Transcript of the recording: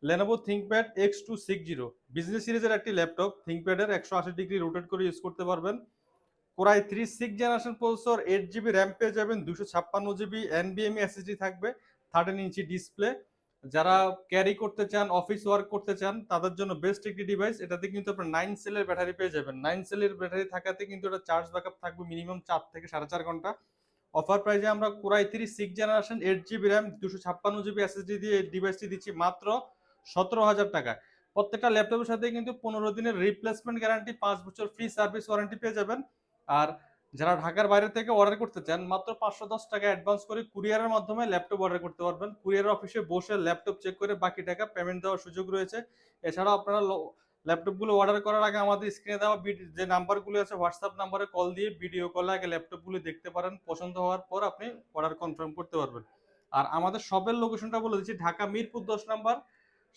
Lenovo ThinkPad X260 business সিরিজের একটি laptop. থিংকপ্যাডের 180 degree rotate করে ইউজ করতে পারবেন। Core i 3 6 generation processor, 8 GB RAM পেয়ে যাবেন, 256 জিবি এনবিএমই এসএসডি থাকবে, 13 ইঞ্চি ডিসপ্লে। যারা ক্যারি করতে চান, অফিস ওয়ার্ক করতে চান, তাদের জন্য বেস্ট একটি ডিভাইস। এটাতে কিন্তু আপনার 9 সেলের ব্যাটারি পেয়ে যাবেন। 9 সেলের ব্যাটারি থাকাতে কিন্তু এটা চার্জ ব্যাকআপ থাকবে মিনিমাম 4 থেকে 4.5 ঘন্টা। অফার প্রাইসে আমরা core i 3 6 generation 8 GB RAM 256 GB SSD দিয়ে এই ডিভাইসটি দিচ্ছি মাত্র 17,000 টাকায়। প্রত্যেকটা ল্যাপটপের সাথে কিন্তু 15 দিনের রিপ্লেসমেন্ট গ্যারান্টি, 5 বছর ফ্রি সার্ভিস ওয়ারেন্টি পেয়ে যাবেন। আর যারা ঢাকার বাইরে থেকে অর্ডার করতে চান, মাত্র 510 টাকা অ্যাডভান্স করে কুরিয়ারের মাধ্যমে ল্যাপটপ অর্ডার করতে পারবেন। কুরিয়ার অফিসে বসে ল্যাপটপ চেক করে বাকি টাকা পেমেন্ট দেওয়ার সুযোগ রয়েছে। এছাড়াও আপনারা ল্যাপটপগুলো অর্ডার করার আগে আমাদের স্ক্রিনে দেওয়া যে নাম্বারগুলো আছে হোয়াটসঅ্যাপ নাম্বারে কল দিয়ে ভিডিও কলে আগে ল্যাপটপগুলো দেখতে পারেন। পছন্দ হওয়ার পর আপনি অর্ডার কনফার্ম করতে পারবেন। আর আমাদের শপের লোকেশনটা বলে দিচ্ছি, ঢাকা মিরপুর 10 নাম্বার,